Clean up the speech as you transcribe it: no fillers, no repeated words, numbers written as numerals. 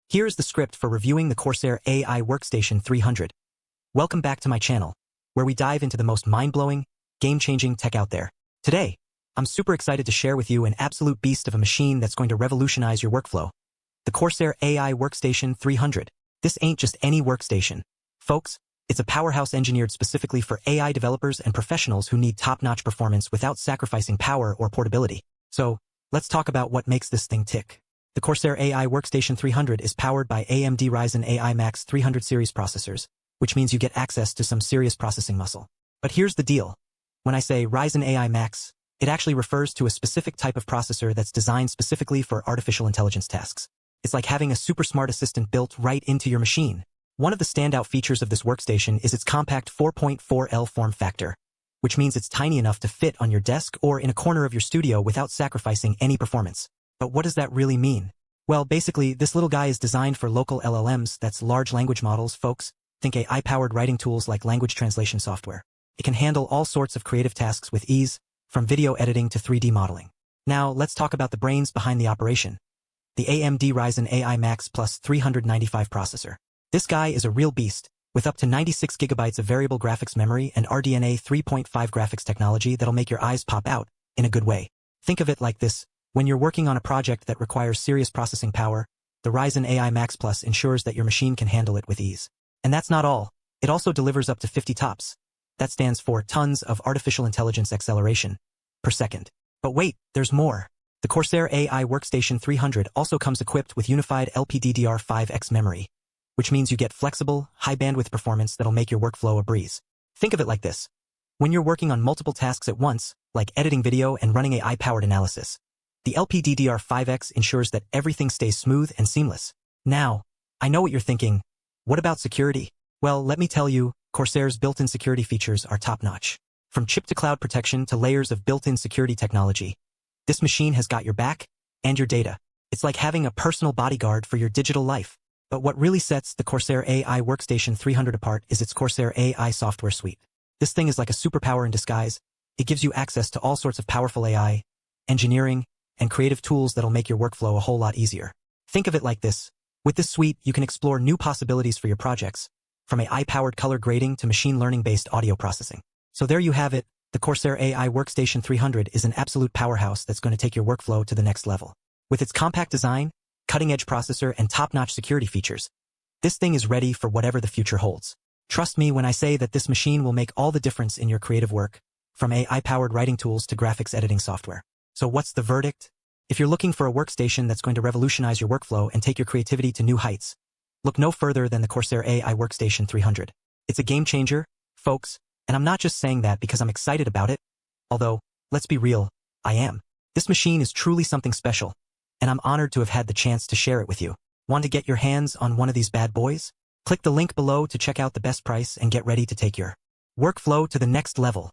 Here is the script for reviewing the Corsair AI Workstation 300. Welcome back to my channel, where we dive into the most mind-blowing, game-changing tech out there. Today, I'm super excited to share with you an absolute beast of a machine that's going to revolutionize your workflow. The Corsair AI Workstation 300. This ain't just any workstation. Folks, it's a powerhouse engineered specifically for AI developers and professionals who need top-notch performance without sacrificing power or portability. So, let's talk about what makes this thing tick. The Corsair AI Workstation 300 is powered by AMD Ryzen AI Max 300 series processors, which means you get access to some serious processing muscle. But here's the deal. When I say Ryzen AI Max, it actually refers to a specific type of processor that's designed specifically for artificial intelligence tasks. It's like having a super smart assistant built right into your machine. One of the standout features of this workstation is its compact 4.4L form factor, which means it's tiny enough to fit on your desk or in a corner of your studio without sacrificing any performance. But what does that really mean? Well, basically, this little guy is designed for local LLMs, that's large language models, folks. Think AI-powered writing tools like language translation software. It can handle all sorts of creative tasks with ease, from video editing to 3D modeling. Now, let's talk about the brains behind the operation. The AMD Ryzen AI Max Plus 395 processor. This guy is a real beast, with up to 96 gigabytes of variable graphics memory and RDNA 3.5 graphics technology that'll make your eyes pop out, in a good way. Think of it like this. When you're working on a project that requires serious processing power, the Ryzen AI Max Plus ensures that your machine can handle it with ease. And that's not all. It also delivers up to 50 TOPS. That stands for tons of artificial intelligence acceleration per second. But wait, there's more. The Corsair AI Workstation 300 also comes equipped with unified LPDDR5X memory, which means you get flexible, high-bandwidth performance that'll make your workflow a breeze. Think of it like this. When you're working on multiple tasks at once, like editing video and running AI-powered analysis, the LPDDR5X ensures that everything stays smooth and seamless. Now, I know what you're thinking. What about security? Well, let me tell you, Corsair's built-in security features are top-notch. From chip-to-cloud protection to layers of built-in security technology, this machine has got your back and your data. It's like having a personal bodyguard for your digital life. But what really sets the Corsair AI Workstation 300 apart is its Corsair AI software suite. This thing is like a superpower in disguise. It gives you access to all sorts of powerful AI, engineering, and creative tools that'll make your workflow a whole lot easier. Think of it like this. With this suite, you can explore new possibilities for your projects, from AI-powered color grading to machine learning-based audio processing. So there you have it. The Corsair AI Workstation 300 is an absolute powerhouse that's going to take your workflow to the next level. With its compact design, cutting-edge processor, and top-notch security features, this thing is ready for whatever the future holds. Trust me when I say that this machine will make all the difference in your creative work, from AI-powered writing tools to graphics editing software. So what's the verdict? If you're looking for a workstation that's going to revolutionize your workflow and take your creativity to new heights, look no further than the Corsair AI Workstation 300. It's a game changer, folks, and I'm not just saying that because I'm excited about it. Although, let's be real, I am. This machine is truly something special, and I'm honored to have had the chance to share it with you. Want to get your hands on one of these bad boys? Click the link below to check out the best price and get ready to take your workflow to the next level.